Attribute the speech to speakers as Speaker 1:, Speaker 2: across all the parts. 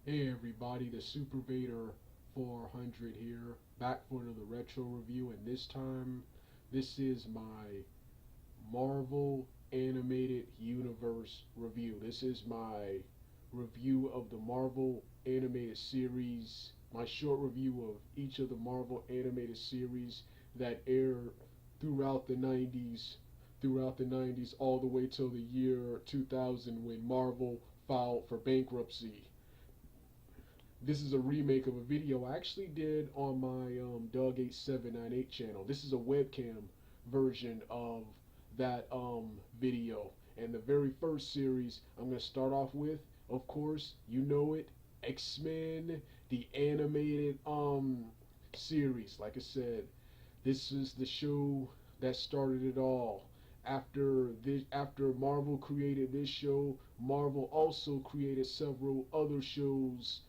Speaker 1: Hey everybody, the Super Vader 400 here, back for another retro review, and this time, this is my Marvel Animated Universe review. This is my review of the Marvel Animated Series, my short review of each of the Marvel Animated Series that aired throughout the 90s, all the way till the year 2000 when Marvel filed for bankruptcy. This is a remake of a video I actually did on my Doug8798 channel. This is a webcam version of that video. And the very first series I'm going to start off with, of course, you know it, X-Men, the animated series. Like I said, this is the show that started it all. After Marvel created this show, Marvel also created several other shows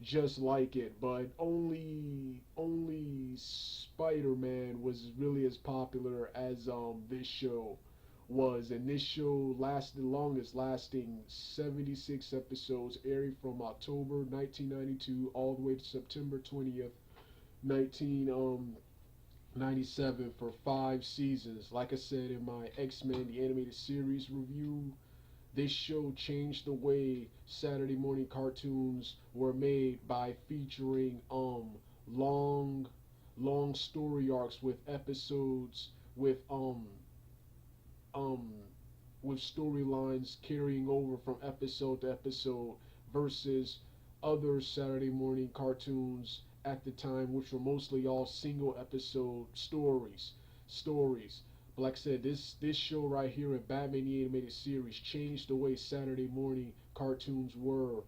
Speaker 1: just like it, but only Spider-Man was really as popular as this show was, and this show lasted the longest, lasting 76 episodes, airing from October 1992 all the way to September 20th, 1997 for 5 seasons. Like I said in my X-Men the Animated Series review, this show changed the way Saturday morning cartoons were made by featuring long long story arcs with episodes um with storylines carrying over from episode to episode versus other Saturday morning cartoons at the time, which were mostly all single episode stories. But like I said, this show right here in Batman the Animated Series changed the way Saturday morning cartoons were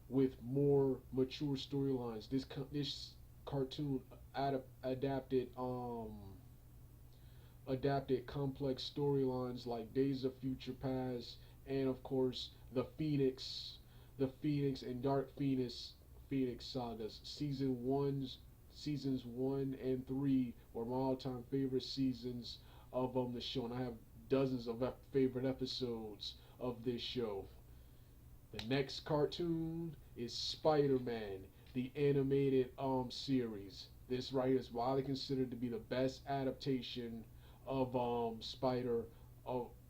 Speaker 1: with more mature storylines. This cartoon adapted adapted complex storylines like Days of Future Past, and of course the Phoenix and Dark Phoenix sagas. Seasons 1 and 3 were my all-time favorite seasons of the show, and I have dozens of favorite episodes of this show. The next cartoon is Spider-Man, the animated series. This right here is widely considered to be the best adaptation of of,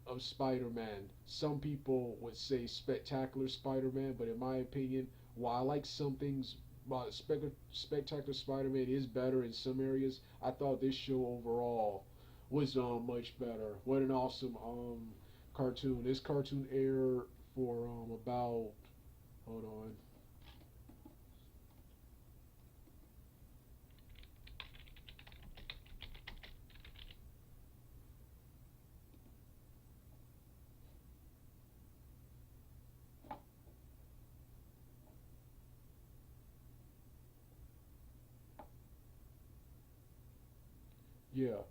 Speaker 1: of Spider-Man. Some people would say Spectacular Spider-Man, but in my opinion, while I like some things, while Spectacular Spider-Man is better in some areas, I thought this show overall was much better. What an awesome cartoon! This cartoon aired for about, hold on. Yeah.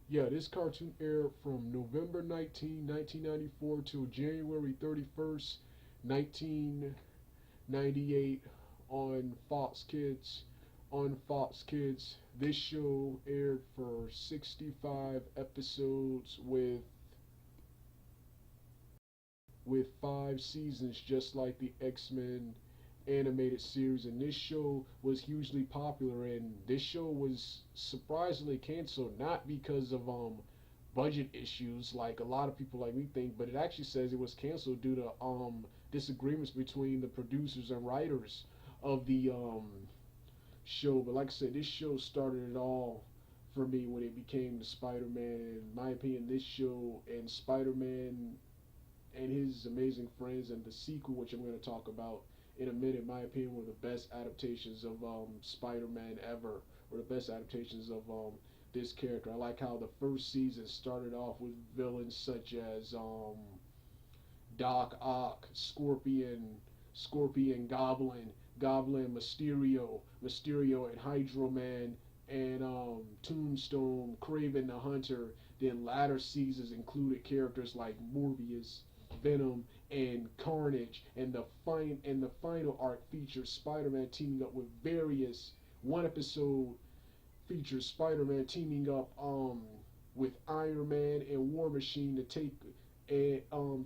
Speaker 1: Yeah, this cartoon aired from November 19, 1994 till January 31st, 1998 on Fox Kids. On Fox Kids, this show aired for 65 episodes with 5 seasons, just like the X-Men animated series. And this show was hugely popular, and this show was surprisingly canceled, not because of budget issues like a lot of people like me think, but it actually says it was canceled due to disagreements between the producers and writers of the show. But like I said, this show started it all for me when it became the Spider-Man. In my opinion, this show and Spider-Man and his amazing friends, and the sequel, which I'm going to talk about in a minute, in my opinion, were the best adaptations of Spider-Man ever, or the best adaptations of this character. I like how the first season started off with villains such as Doc Ock, Scorpion, Goblin, Mysterio, and Hydro Man, and Tombstone, Craven the Hunter. Then latter seasons included characters like Morbius, Venom, and Carnage. And the final arc features Spider-Man teaming up with various. One episode features Spider-Man teaming up with Iron Man and War Machine to take on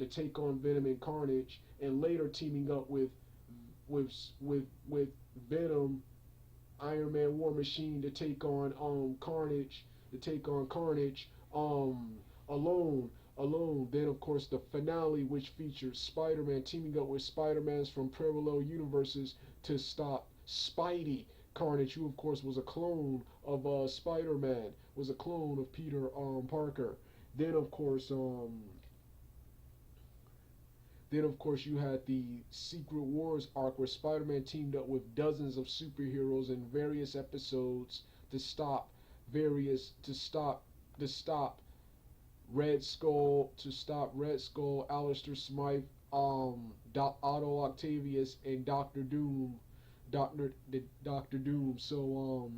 Speaker 1: Venom and Carnage, and later teaming up with with with Venom, Iron Man, War Machine to take on Carnage, um alone Then of course the finale, which features Spider-Man teaming up with Spider-Mans from parallel universes to stop Spidey Carnage, who of course was a clone of Spider-Man, was a clone of Peter Parker. Then of course you had the Secret Wars arc where Spider-Man teamed up with dozens of superheroes in various episodes to stop various to stop Red Skull, Alistair Smythe, Otto Octavius, and Doctor Doom. So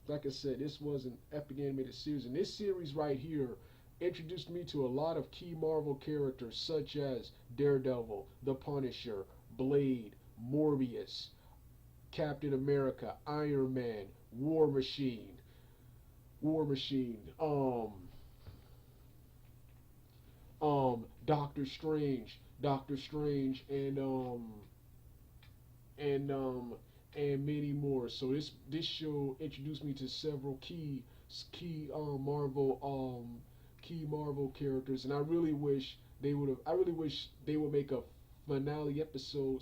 Speaker 1: like I said, this was an epic animated series, and this series right here introduced me to a lot of key Marvel characters such as Daredevil, The Punisher, Blade, Morbius, Captain America, Iron Man, War Machine, Doctor Strange, and and many more. So this show introduced me to several key Marvel characters, and I really wish they would make a finale episode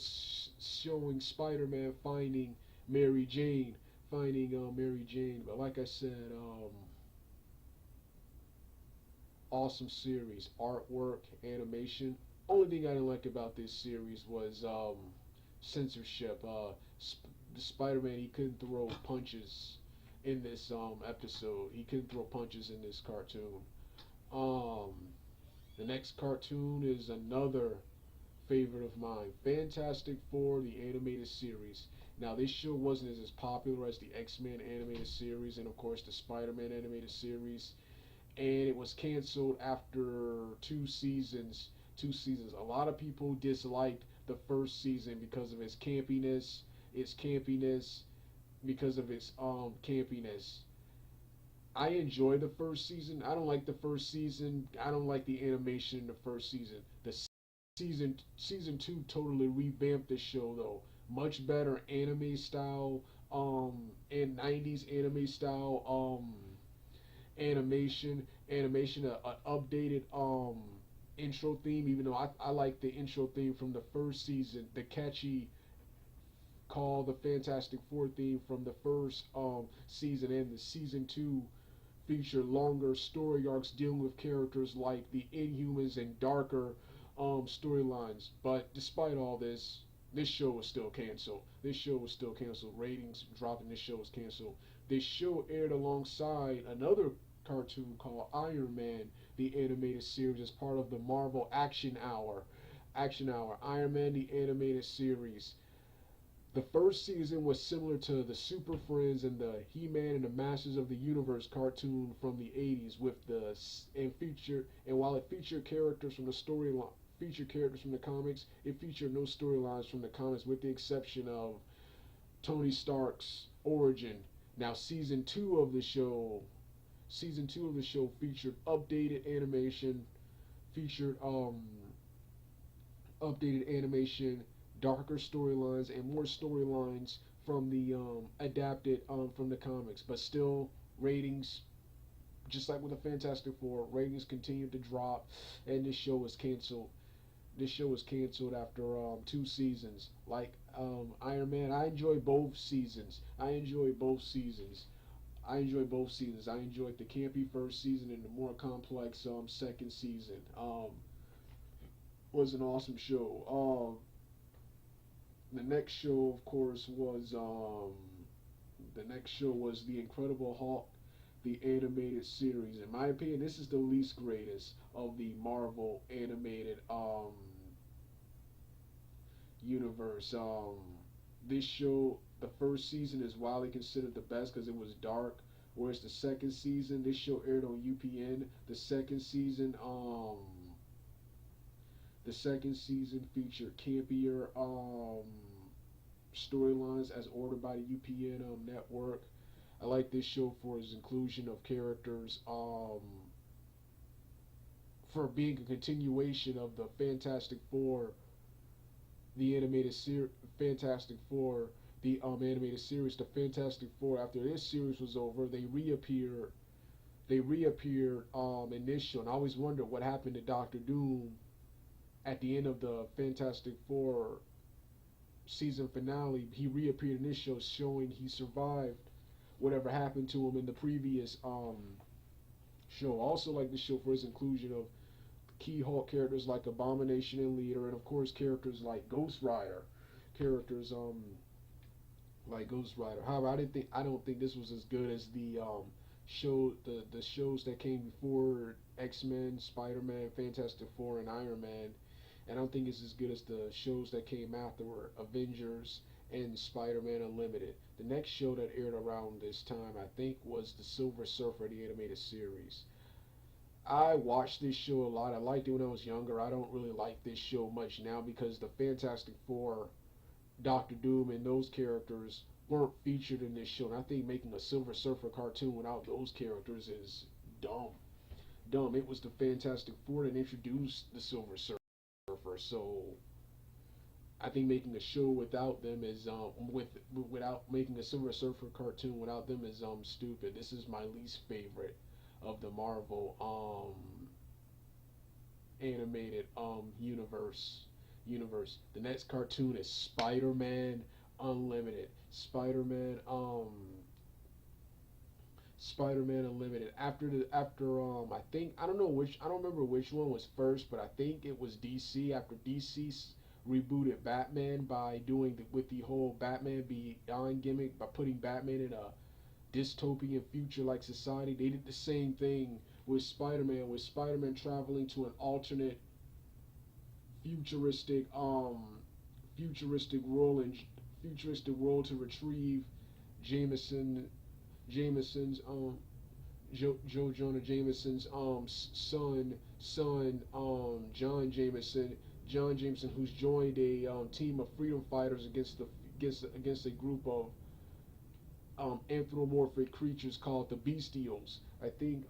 Speaker 1: showing Spider-Man finding Mary Jane. But like I said, awesome series, artwork, animation. Only thing I didn't like about this series was censorship. The Spider-Man, he couldn't throw punches in this episode. He couldn't throw punches in this cartoon. Um, the next cartoon is another favorite of mine, Fantastic Four, the animated series. Now, this show wasn't as popular as the X-Men animated series and, of course, the Spider-Man animated series, and it was canceled after 2 seasons. 2 seasons. A lot of people disliked the first season because of its campiness, because of its campiness. I enjoy the first season. I don't like the first season. I don't like the animation in the first season. The season two totally revamped the show though. Much better anime style, and 90s anime style animation, a updated intro theme. Even though I like the intro theme from the first season, the catchy call the Fantastic Four theme from the first season, and the season two feature longer story arcs dealing with characters like the Inhumans and darker storylines. But despite all this, this show was still canceled. Ratings dropped, and this show was canceled. This show aired alongside another cartoon called Iron Man, the animated series, as part of the Marvel Action Hour. Iron Man, the animated series. The first season was similar to the Super Friends and the He-Man and the Masters of the Universe cartoon from the 80s, and while it featured characters from the comics, it featured no storylines from the comics with the exception of Tony Stark's origin. Now season 2 of the show featured featured updated animation, darker storylines, and more storylines from the adapted from the comics. But still, ratings, just like with the Fantastic Four, ratings continued to drop, and this show was canceled. After 2 seasons. Like Iron Man, I enjoyed both seasons. I enjoyed the campy first season and the more complex second season. Was an awesome show. The next show, of course, was the Incredible Hulk, the animated series. In my opinion, this is the least greatest of the Marvel animated universe. This show, the first season is widely considered the best because it was dark. Whereas the second season, this show aired on UPN. The second season featured campier storylines as ordered by the UPN network. I like this show for its inclusion of characters, for being a continuation of the Fantastic Four the animated Fantastic Four, the animated series, the Fantastic Four. After this series was over, they reappeared. They reappeared in this show, and I always wondered what happened to Doctor Doom at the end of the Fantastic Four season finale. He reappeared in this show, showing he survived whatever happened to him in the previous show. I also like the show for its inclusion of key Hulk characters like Abomination and Leader, and of course characters like Ghost Rider, characters like Ghost Rider. However, I don't think this was as good as the the shows that came before X-Men, Spider-Man, Fantastic Four, and Iron Man. And I don't think it's as good as the shows that came afterward, Avengers and Spider-Man Unlimited. The next show that aired around this time, I think, was the Silver Surfer, the animated series. I watched this show a lot. I liked it when I was younger. I don't really like this show much now because the Fantastic Four, Doctor Doom, and those characters weren't featured in this show. And I think making a Silver Surfer cartoon without those characters is dumb. Dumb. It was the Fantastic Four that introduced the Silver Surfer. So I think making a show without them is without making a Silver Surfer cartoon without them is stupid. This is my least favorite of the Marvel animated universe. The next cartoon is Spider-Man Unlimited. Spider-Man Unlimited. I don't know which, I don't remember which one was first, but I think it was DC. After DC rebooted Batman by doing with the whole Batman Beyond gimmick, by putting Batman in a dystopian future like society, they did the same thing with Spider-Man, with Spider-Man traveling to an alternate futuristic futuristic world and futuristic world to retrieve Jameson Jameson's Joe Jonah Jameson's son John Jameson, who's joined a team of freedom fighters against a group of anthropomorphic creatures called the Bestials. I think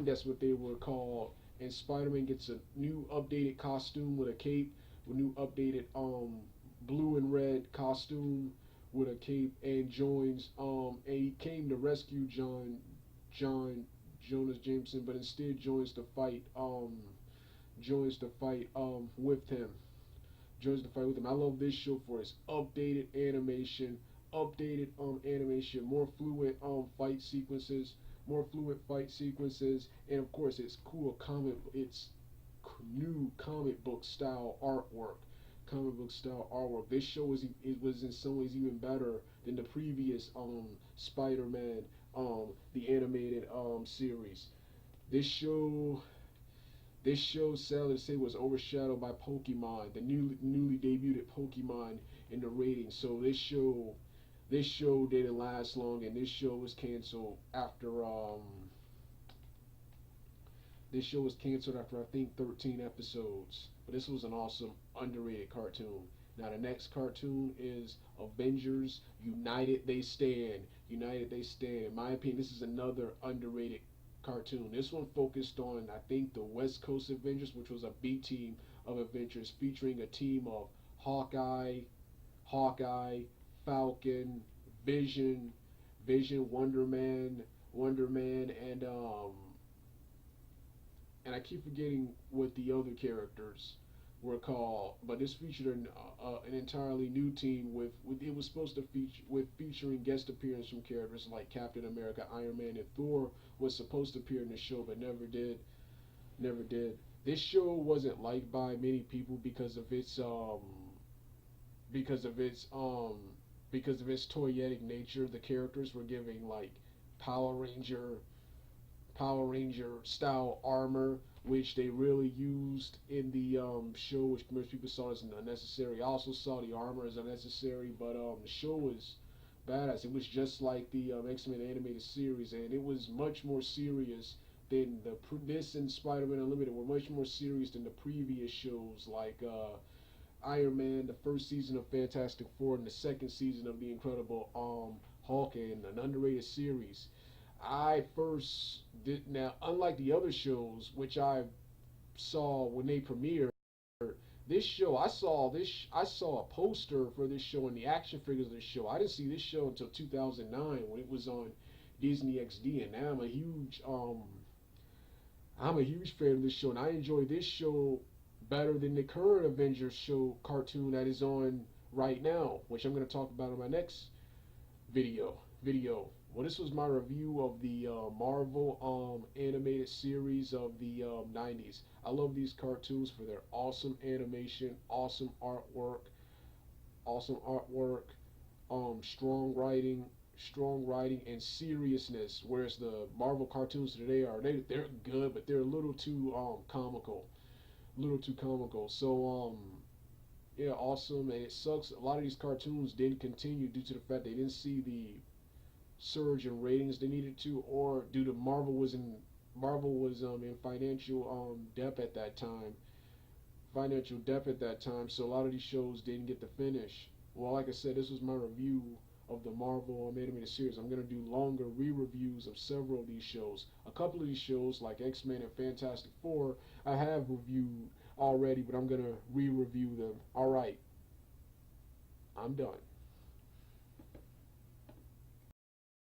Speaker 1: that's what they were called. And Spider-Man gets a new updated costume with a cape, with new updated blue and red costume with a cape, and joins and he came to rescue John Jonas Jameson, but instead joins the fight with him. Joins the fight with him. I love this show for its updated animation, more fluid fight sequences, and of course its new comic book style artwork. This show was in some ways even better than the previous Spider-Man the animated series. This show this show, sadly to say, was overshadowed by Pokemon, the newly debuted Pokemon in the ratings. So this show didn't last long, and this show was canceled after I think 13 episodes. But this was an awesome underrated cartoon. Now the next cartoon is Avengers United They Stand. United They Stand. In my opinion, this is another underrated cartoon. This one focused on, I think, the West Coast Avengers, which was a B team of Avengers featuring a team of Hawkeye, Falcon, Vision, Wonder Man, and I keep forgetting what the other characters were called. But this featured an entirely new team with it was supposed to featuring guest appearances from characters like Captain America, Iron Man, and Thor was supposed to appear in the show, but never did. Never did. This show wasn't liked by many people because of its because of its um because of its toyetic nature. The characters were giving like Power Ranger Power Ranger style armor, which they really used in the show, which most people saw as unnecessary. I also saw the armor as unnecessary, but the show was badass. It was just like the X-Men animated series, and it was much more serious than this and Spider-Man Unlimited were much more serious than the previous shows, like Iron Man, the first season of Fantastic Four, and the second season of the Incredible Hulk, and an underrated series. I first unlike the other shows, which I saw when they premiered, This show, I saw a poster for this show and the action figures of this show. I didn't see this show until 2009 when it was on Disney XD, and now I'm a huge fan of this show, and I enjoy this show better than the current Avengers show cartoon that is on right now, which I'm going to talk about in my next video. Well, this was my review of the Marvel animated series of the 90s. I love these cartoons for their awesome animation, awesome artwork, strong writing, and seriousness. Whereas the Marvel cartoons today they're good, but they're a little too comical. So yeah, awesome, and it sucks. A lot of these cartoons didn't continue due to the fact they didn't see the surge in ratings they needed to, or due to Marvel was in financial depth at that time. So a lot of these shows didn't get to finish. Well, like I said, this was my review of the Marvel animated series. I'm gonna do longer re-reviews of several of these shows. A couple of these shows, like X-Men and Fantastic Four, I have reviewed already, but I'm gonna re-review them. All right, I'm done.